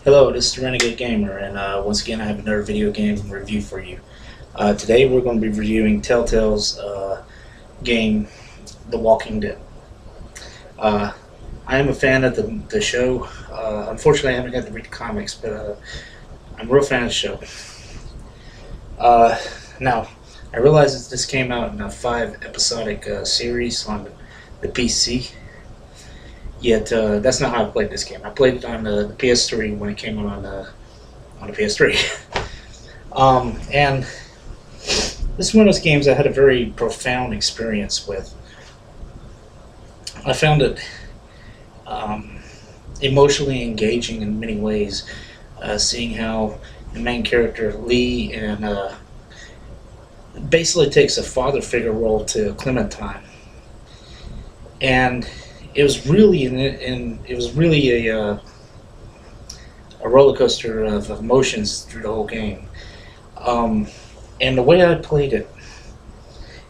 Hello, this is the Renegade Gamer, and once again I have another video game review for you. Today we're going to be reviewing Telltale's game, The Walking Dead. I am a fan of the show. Unfortunately, I haven't got to read the comics, but I'm a real fan of the show. Now, I realize that this came out in a 5-episodic series on the PC. Yet that's not how I played this game. I played it on the PS3 when it came out on the PS3. And this is one of those games I had a very profound experience with. I found it emotionally engaging in many ways, seeing how the main character Lee and basically takes a father figure role to Clementine, and it was really a roller coaster of emotions through the whole game. And the way I played it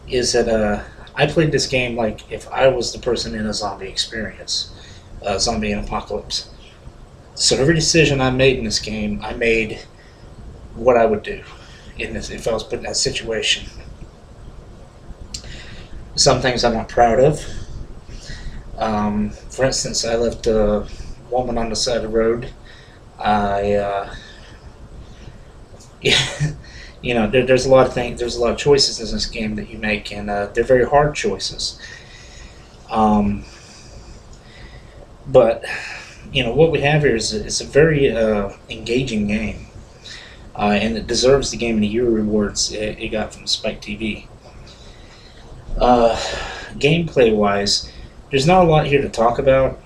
is that I played this game like if I was the person in a zombie experience, zombie and apocalypse. So every decision I made in this game, I made what I would do in this if I was put in that situation. Some things I'm not proud of. For instance, I left a woman on the side of the road. There's a lot of things. There's a lot of choices in this game that you make, and they're very hard choices. But what we have here is a very engaging game, and it deserves the Game of the Year awards it got from Spike TV. Gameplay-wise, there's not a lot here to talk about.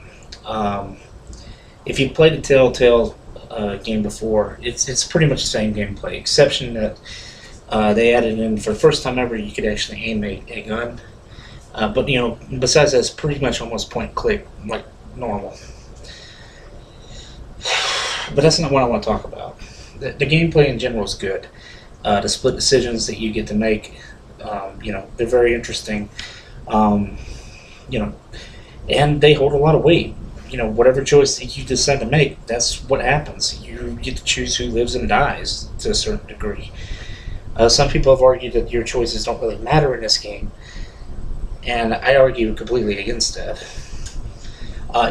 If you played the Telltale game before, it's pretty much the same gameplay, exception that they added in for the first time ever you could actually aim a gun. But besides that, it's pretty much almost point and click like normal. But that's not what I want to talk about. The gameplay in general is good. The split decisions that you get to make, they're very interesting. And they hold a lot of weight. Whatever choice that you decide to make, that's what happens. You get to choose who lives and dies to a certain degree. Some people have argued that your choices don't really matter in this game, and I argue completely against that.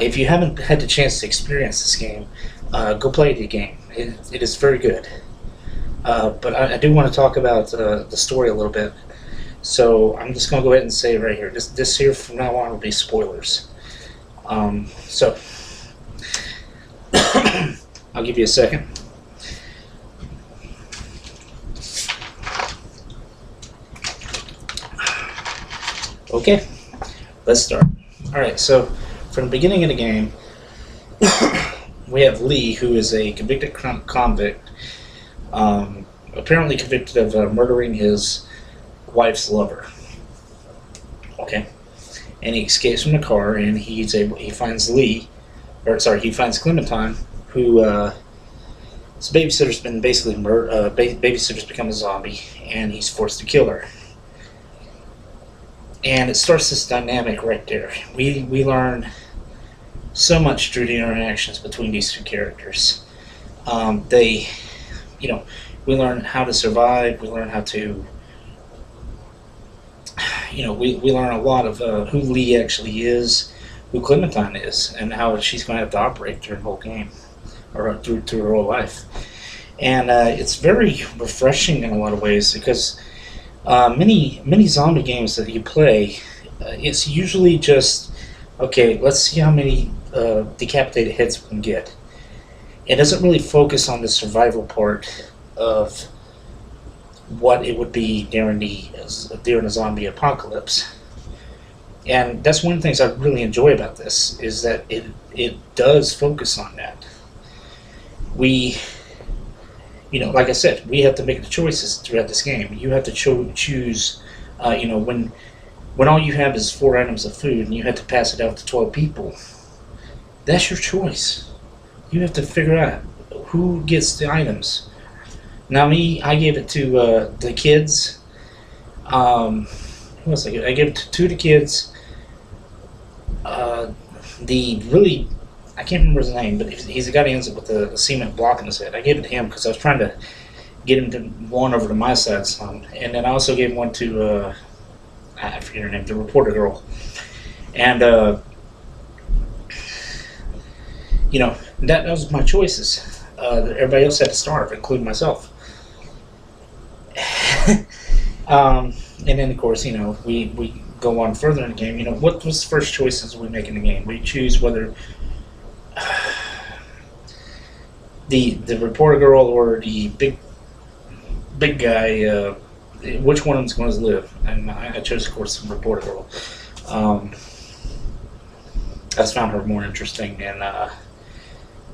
If you haven't had the chance to experience this game, go play the game. It is very good. But I do want to talk about the story a little bit. So I'm just going to go ahead and say it right here. This here from now on will be spoilers. So I'll give you a second. Okay, let's start. Alright, so from the beginning of the game, we have Lee, who is a convicted convict, apparently convicted of murdering his wife's lover. Okay, and he escapes from the car, and he finds Clementine, who his babysitter's been basically murdered. Babysitter's become a zombie, and he's forced to kill her. And it starts this dynamic right there. We learn so much through the interactions between these two characters. We learn how to survive. We learn how to we learn a lot of who Lee actually is, who Clementine is, and how she's going to have to operate through the whole game, or through her whole life. And it's very refreshing in a lot of ways, because many zombie games that you play, it's usually just, okay, let's see how many decapitated hits we can get. It doesn't really focus on the survival part of what it would be during a zombie apocalypse. And that's one of the things I really enjoy about this, is that it does focus on that. We, like I said, we have to make the choices throughout this game. You have to choose, when all you have is 4 items of food and you have to pass it out to 12 people, that's your choice. You have to figure out who gets the items. Now I gave it to the kids. Who else I gave it to 2 of the kids. The really I can't remember his name, but he's the guy that ends up with the cement block in his head. I gave it to him because I was trying to get him to one over to my side some, and then I also gave one to I forget her name, the reporter girl, and that was my choices. Everybody else had to starve, including myself. And then, of course, we go on further in the game. What was the first choices we make in the game? We choose whether the reporter girl or the big guy, which one of them's going to live. And I chose, of course, the reporter girl. I just found her more interesting, and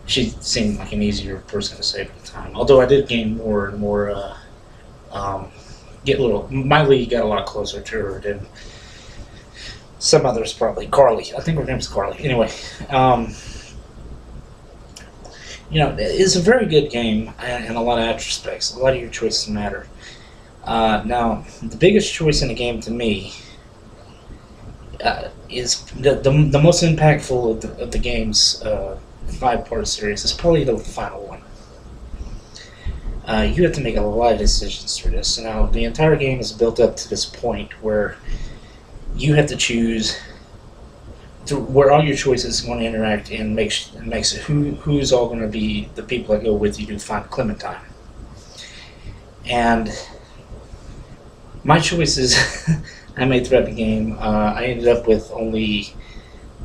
she seemed like an easier person to save at the time. Although I did gain more and more, my lead got a lot closer to her than some others probably. Carly. I think her name's Carly. Anyway, it's a very good game in a lot of aspects. A lot of your choices matter. Now, the biggest choice in the game to me is the most impactful of the game's 5-part series is probably the final one. You have to make a lot of decisions for this. Now, the entire game is built up to this point where you have to choose where all your choices are going to interact and makes it who's all going to be the people that go with you to find Clementine. And my choices I made throughout the game, I ended up with only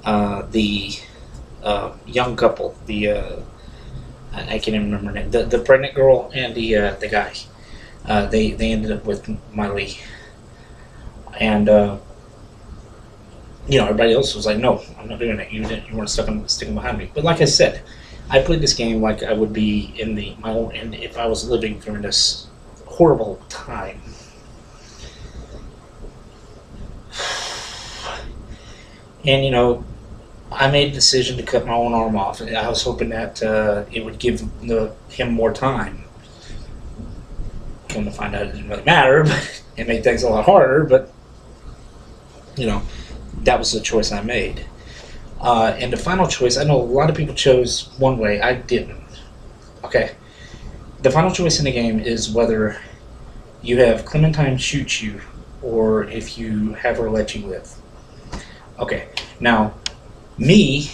the young couple, I can't even remember her name, the pregnant girl and the guy. They ended up with Miley, and everybody else was like, "No, I'm not doing it. You weren't sticking behind me." But like I said, I played this game like I would be in my own, and if I was living during this horrible time. And I made a decision to cut my own arm off. I was hoping that it would give him more time. Come to find out, it didn't really matter, but it made things a lot harder. But that was the choice I made. And the final choice, I know a lot of people chose one way. I didn't. Okay. The final choice in the game is whether you have Clementine shoot you or if you have her let you live. Okay. Now, me,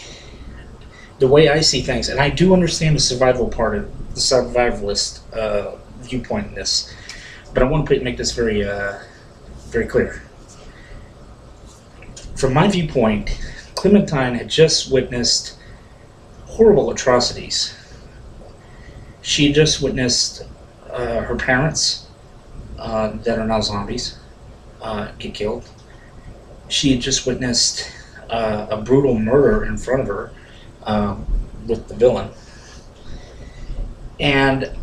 the way I see things, and I do understand the survival part of the survivalist viewpoint in this, but I want to make this very, very clear. From my viewpoint, Clementine had just witnessed horrible atrocities. She had just witnessed her parents, that are now zombies, get killed. She had just witnessed a brutal murder in front of her with the villain. And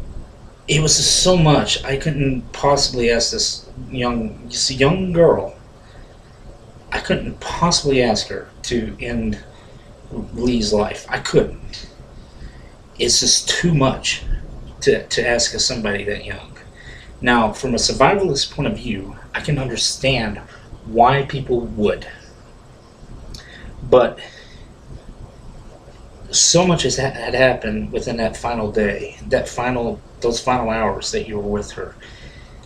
it was just so much. I couldn't possibly ask this young girl, I couldn't possibly ask her to end Lee's life. I couldn't. It's just too much to ask of somebody that young. Now, from a survivalist point of view, I can understand why people would. But so much had happened within that final day, those final hours that you were with her,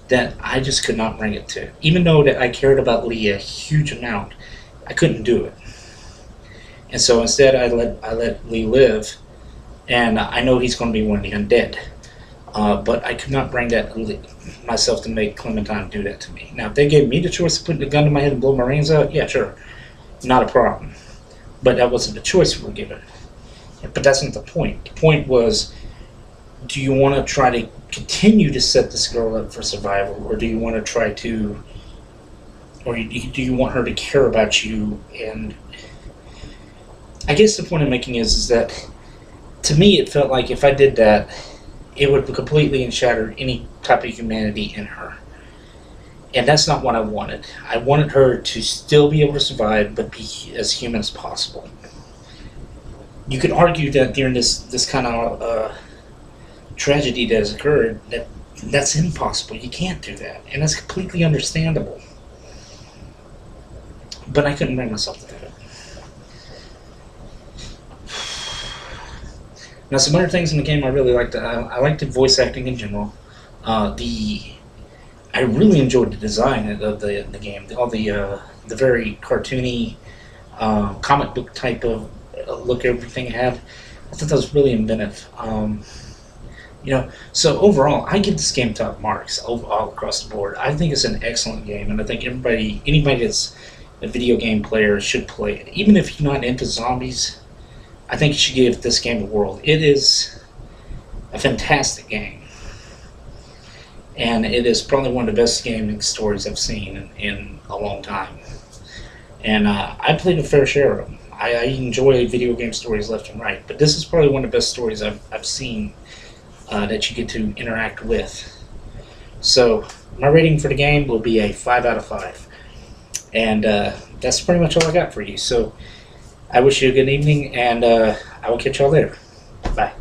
that I just could not bring it to. Even though that I cared about Lee a huge amount, I couldn't do it. And so instead, I let Lee live, and I know he's going to be one of the undead. But I could not bring that myself to make Clementine do that to me. Now, if they gave me the choice of putting a gun to my head and blow my brains out, yeah, sure, not a problem. But that wasn't the choice we were given. But that's not the point. The point was, do you want to try to continue to set this girl up for survival, or do you want to try to, or do you want her to care about you? And I guess the point I'm making is that, to me, it felt like if I did that, it would completely shatter any type of humanity in her. And that's not what I wanted. I wanted her to still be able to survive, but be as human as possible. You could argue that during this kind of tragedy that has occurred, that's impossible. You can't do that. And that's completely understandable. But I couldn't bring myself to do it. Now, some other things in the game I really liked. I liked the voice acting in general. The I really enjoyed the design of the game. All the very cartoony, comic book type of look everything had. I thought that was really inventive. So overall, I give this game top marks all across the board. I think it's an excellent game, and I think anybody that's a video game player should play it. Even if you're not into zombies, I think you should give this game a whirl. It is a fantastic game, and it is probably one of the best gaming stories I've seen in a long time. And I played a fair share of them. I enjoy video game stories left and right, but this is probably one of the best stories I've seen that you get to interact with. So my rating for the game will be a 5 out of 5. And that's pretty much all I got for you. So I wish you a good evening, and I will catch y'all later. Bye.